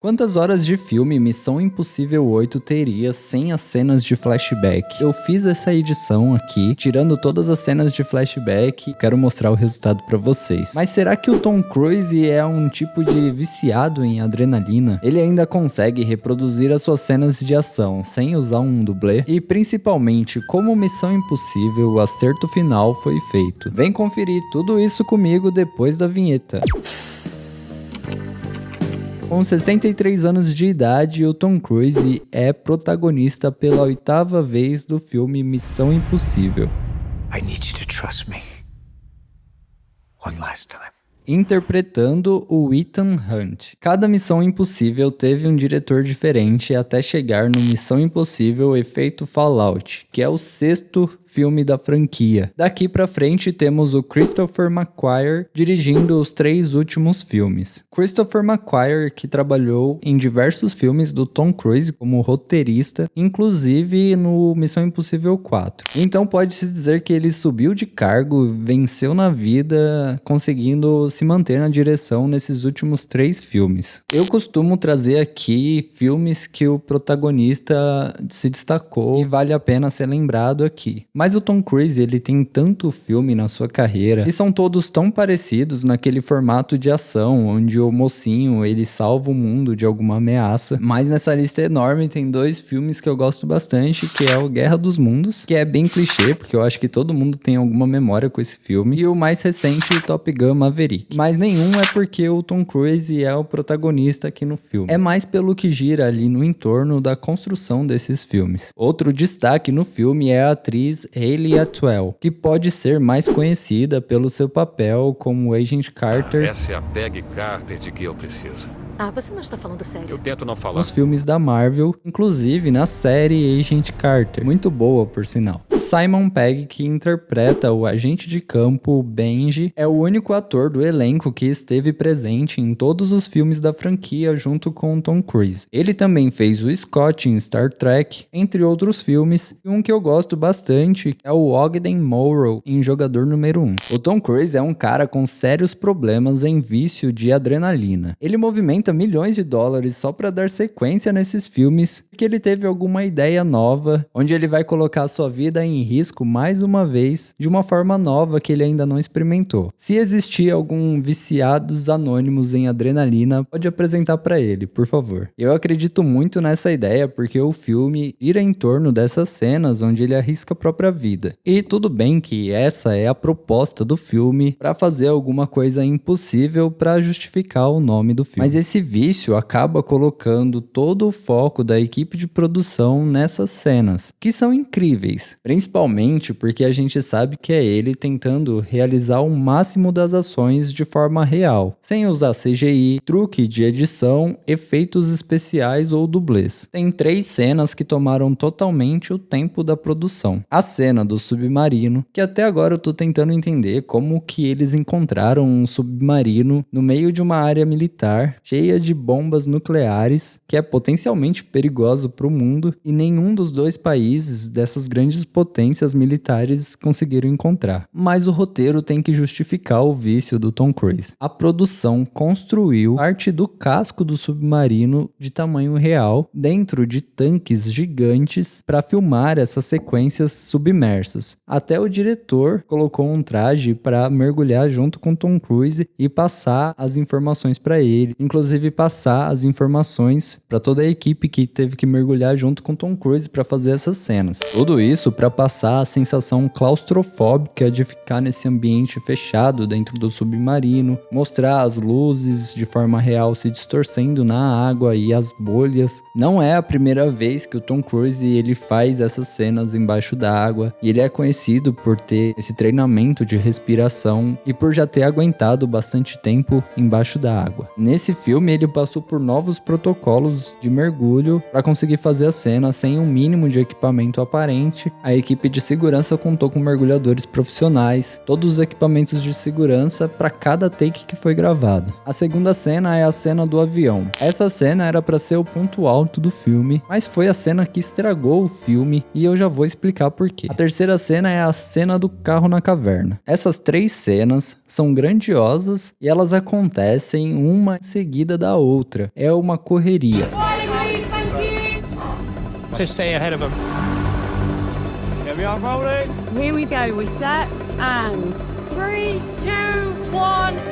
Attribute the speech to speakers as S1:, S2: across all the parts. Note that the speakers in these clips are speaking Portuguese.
S1: Quantas horas de filme Missão Impossível 8 teria sem as cenas de flashback? Eu fiz essa edição aqui, tirando todas as cenas de flashback, quero mostrar o resultado pra vocês. Mas será que o Tom Cruise é um tipo de viciado em adrenalina? Ele ainda consegue reproduzir as suas cenas de ação sem usar um dublê? E principalmente, como Missão Impossível, o acerto final foi feito? Vem conferir tudo isso comigo depois da vinheta. Com 63 anos de idade, o Tom Cruise é protagonista pela 8ª vez do filme Missão Impossível.
S2: I need you to trust me. One last time.
S1: Interpretando o Ethan Hunt. Cada Missão Impossível teve um diretor diferente até chegar no Missão Impossível Efeito Fallout, que é o 6º filme da franquia. Daqui pra frente temos o Christopher McQuarrie dirigindo os 3 últimos filmes. Christopher McQuarrie, que trabalhou em diversos filmes do Tom Cruise como roteirista, inclusive no Missão Impossível 4. Então pode-se dizer que ele subiu de cargo, venceu na vida, conseguindo se manter na direção nesses últimos 3 filmes. Eu costumo trazer aqui filmes que o protagonista se destacou e vale a pena ser lembrado aqui. Mas o Tom Cruise, ele tem tanto filme na sua carreira e são todos tão parecidos naquele formato de ação, onde o mocinho, ele salva o mundo de alguma ameaça. Mas nessa lista enorme tem 2 filmes que eu gosto bastante, que é o Guerra dos Mundos, que é bem clichê, porque eu acho que todo mundo tem alguma memória com esse filme, e o mais recente, o Top Gun Maverick. Mas nenhum é porque o Tom Cruise é o protagonista aqui no filme. É mais pelo que gira ali no entorno da construção desses filmes. Outro destaque no filme é a atriz Hayley Atwell, que pode ser mais conhecida pelo seu papel como Agent Carter.
S3: Essa é a Peggy Carter de que eu preciso.
S4: Ah, você não está falando sério?
S3: Eu tento não falar.
S1: Nos filmes da Marvel, inclusive na série Agent Carter, muito boa por sinal. Simon Pegg, que interpreta o agente de campo Benji, é o único ator do elenco que esteve presente em todos os filmes da franquia junto com Tom Cruise. Ele também fez o Scott em Star Trek, entre outros filmes, e um que eu gosto bastante é o Ogden Morrow em Jogador Número 1. O Tom Cruise é um cara com sérios problemas em vício de adrenalina. Ele movimenta milhões de dólares só para dar sequência nesses filmes, porque ele teve alguma ideia nova, onde ele vai colocar sua vida em risco mais uma vez, de uma forma nova que ele ainda não experimentou. Se existir algum viciados anônimos em adrenalina, pode apresentar para ele, por favor. Eu acredito muito nessa ideia, porque o filme gira em torno dessas cenas onde ele arrisca a própria vida. E tudo bem que essa é a proposta do filme, para fazer alguma coisa impossível para justificar o nome do filme. Mas esse vício acaba colocando todo o foco da equipe de produção nessas cenas, que são incríveis, principalmente porque a gente sabe que é ele tentando realizar o máximo das ações de forma real, sem usar CGI, truque de edição, efeitos especiais ou dublês. Tem 3 cenas que tomaram totalmente o tempo da produção. A cena do submarino, que até agora eu tô tentando entender como que eles encontraram um submarino no meio de uma área militar, cheia de bombas nucleares, que é potencialmente perigoso para o mundo, e nenhum dos 2 países dessas grandes potências militares conseguiram encontrar. Mas o roteiro tem que justificar o vício do Tom Cruise. A produção construiu parte do casco do submarino de tamanho real, dentro de tanques gigantes, para filmar essas sequências submersas. Até o diretor colocou um traje para mergulhar junto com Tom Cruise e passar as informações para ele, inclusive passar as informações para toda a equipe que teve que mergulhar junto com Tom Cruise para fazer essas cenas. Tudo isso para passar a sensação claustrofóbica de ficar nesse ambiente fechado dentro do submarino, mostrar as luzes de forma real se distorcendo na água e as bolhas. Não é a primeira vez que o Tom Cruise ele faz essas cenas embaixo da água, e ele é conhecido por ter esse treinamento de respiração e por já ter aguentado bastante tempo embaixo da água. Nesse filme ele passou por novos protocolos de mergulho para conseguir fazer a cena sem um mínimo de equipamento aparente. A equipe de segurança contou com mergulhadores profissionais, todos os equipamentos de segurança para cada take que foi gravado. A segunda cena é a cena do avião. Essa cena era para ser o ponto alto do filme, mas foi a cena que estragou o filme e eu já vou explicar por quê. A terceira cena é a cena do carro na caverna. Essas 3 cenas são grandiosas e elas acontecem uma em seguida seguida da outra. É uma correria.
S4: Just stay ahead of him. Here we are rolling.
S5: Here we go. We're set and 3, 2, 1.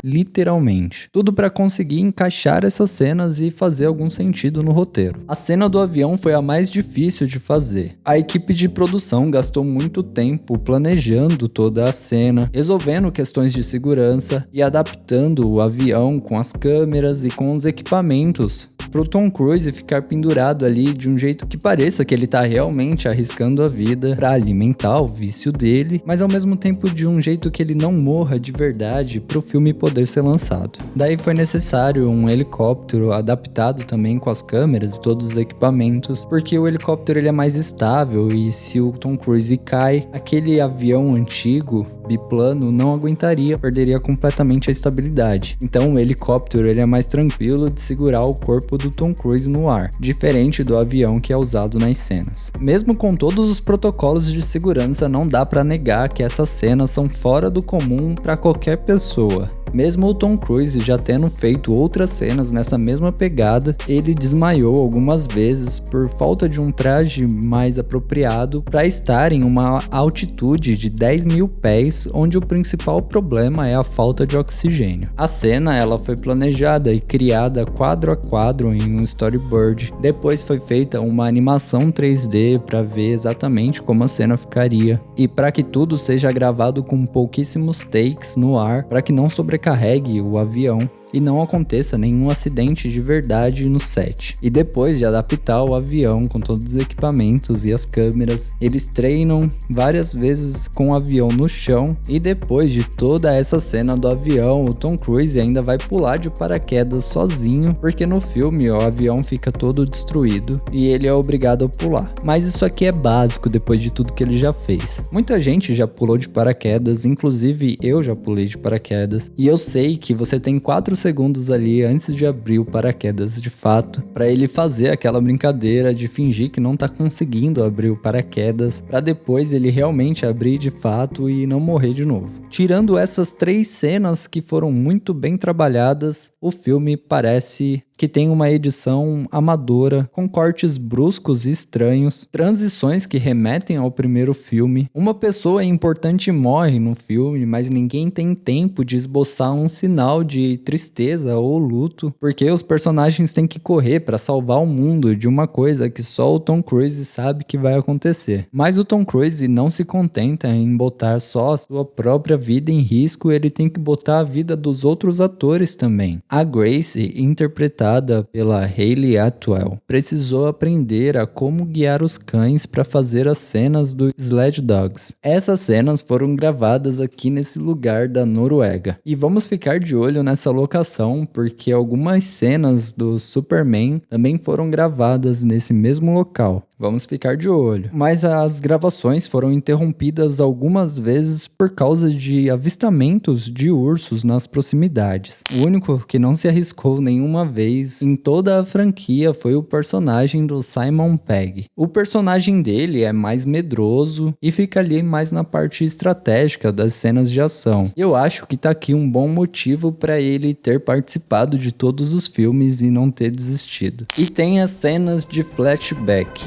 S1: Literalmente. Tudo para conseguir encaixar essas cenas e fazer algum sentido no roteiro. A cena do avião foi a mais difícil de fazer. A equipe de produção gastou muito tempo planejando toda a cena, resolvendo questões de segurança e adaptando o avião com as câmeras e com os equipamentos pro Tom Cruise ficar pendurado ali de um jeito que pareça que ele tá realmente arriscando a vida pra alimentar o vício dele, mas ao mesmo tempo de um jeito que ele não morra de verdade pro filme poder ser lançado. Daí foi necessário um helicóptero adaptado também com as câmeras e todos os equipamentos, porque o helicóptero ele é mais estável e se o Tom Cruise cai, aquele avião antigo biplano não aguentaria, perderia completamente a estabilidade. Então o helicóptero ele é mais tranquilo de segurar o corpo do Tom Cruise no ar, diferente do avião que é usado nas cenas. Mesmo com todos os protocolos de segurança, não dá pra negar que essas cenas são fora do comum para qualquer pessoa. Mesmo o Tom Cruise já tendo feito outras cenas nessa mesma pegada, ele desmaiou algumas vezes por falta de um traje mais apropriado para estar em uma altitude de 10.000 pés, onde o principal problema é a falta de oxigênio. A cena ela foi planejada e criada quadro a quadro em um storyboard. Depois foi feita uma animação 3D para ver exatamente como a cena ficaria. E para que tudo seja gravado com pouquíssimos takes no ar, para que não sobrecarregue o avião e não aconteça nenhum acidente de verdade no set. E depois de adaptar o avião com todos os equipamentos e as câmeras, eles treinam várias vezes com o avião no chão, e depois de toda essa cena do avião, o Tom Cruise ainda vai pular de paraquedas sozinho, porque no filme o avião fica todo destruído e ele é obrigado a pular. Mas isso aqui é básico depois de tudo que ele já fez. Muita gente já pulou de paraquedas, inclusive eu já pulei de paraquedas, e eu sei que você tem 4 segundos ali antes de abrir o paraquedas de fato, para ele fazer aquela brincadeira de fingir que não tá conseguindo abrir o paraquedas, para depois ele realmente abrir de fato e não morrer de novo. Tirando essas 3 cenas que foram muito bem trabalhadas, o filme parece que tem uma edição amadora, com cortes bruscos e estranhos, transições que remetem ao primeiro filme. Uma pessoa importante morre no filme, mas ninguém tem tempo de esboçar um sinal de tristeza ou luto, porque os personagens têm que correr para salvar o mundo de uma coisa que só o Tom Cruise sabe que vai acontecer. Mas o Tom Cruise não se contenta em botar só a sua própria vida em risco, ele tem que botar a vida dos outros atores também. A Grace, interpretada pela Hayley Atwell, precisou aprender a como guiar os cães para fazer as cenas do Sled Dogs. Essas cenas foram gravadas aqui nesse lugar da Noruega. E vamos ficar de olho nessa locação, porque algumas cenas do Superman também foram gravadas nesse mesmo local. Vamos ficar de olho. Mas as gravações foram interrompidas algumas vezes por causa de avistamentos de ursos nas proximidades. O único que não se arriscou nenhuma vez em toda a franquia foi o personagem do Simon Pegg. O personagem dele é mais medroso e fica ali mais na parte estratégica das cenas de ação. Eu acho que tá aqui um bom motivo para ele ter participado de todos os filmes e não ter desistido. E tem as cenas de flashback.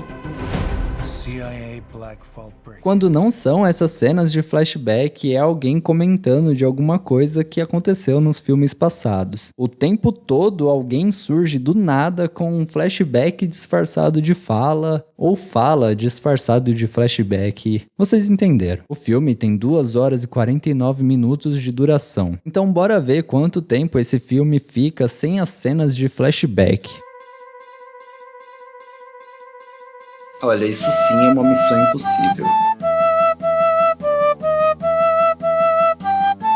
S1: Quando não são essas cenas de flashback, é alguém comentando de alguma coisa que aconteceu nos filmes passados. O tempo todo alguém surge do nada com um flashback disfarçado de fala, ou fala disfarçado de flashback. Vocês entenderam. O filme tem 2 horas e 49 minutos de duração. Então bora ver quanto tempo esse filme fica sem as cenas de flashback. Olha, isso sim é uma missão impossível.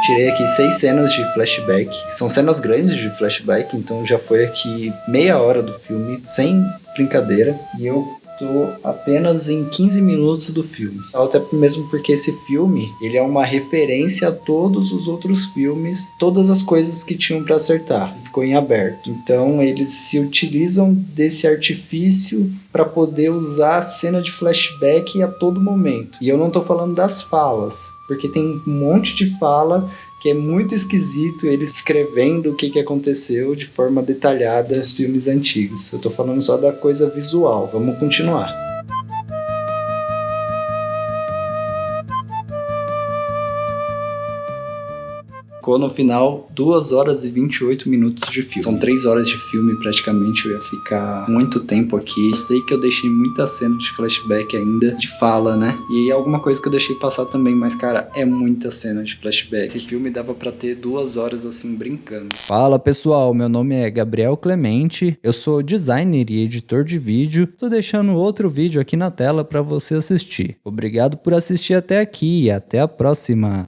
S1: Tirei aqui 6 cenas de flashback. São cenas grandes de flashback, então já foi aqui meia hora do filme, sem brincadeira. E eu tô apenas em 15 minutos do filme. Até mesmo porque esse filme, ele é uma referência a todos os outros filmes, todas as coisas que tinham para acertar. Ficou em aberto. Então eles se utilizam desse artifício para poder usar a cena de flashback a todo momento. E eu não tô falando das falas, porque tem um monte de fala que é muito esquisito ele escrevendo o que aconteceu de forma detalhada nos filmes antigos. Eu tô falando só da coisa visual. Vamos continuar. Ficou no final 2 horas e 28 minutos de filme. São 3 horas de filme praticamente, eu ia ficar muito tempo aqui. Eu sei que eu deixei muita cena de flashback ainda, de fala, né? E alguma coisa que eu deixei passar também, mas cara, é muita cena de flashback. Esse filme dava pra ter 2 horas assim, brincando. Fala pessoal, meu nome é Gabriel Clemente, eu sou designer e editor de vídeo. Tô deixando outro vídeo aqui na tela pra você assistir. Obrigado por assistir até aqui e até a próxima.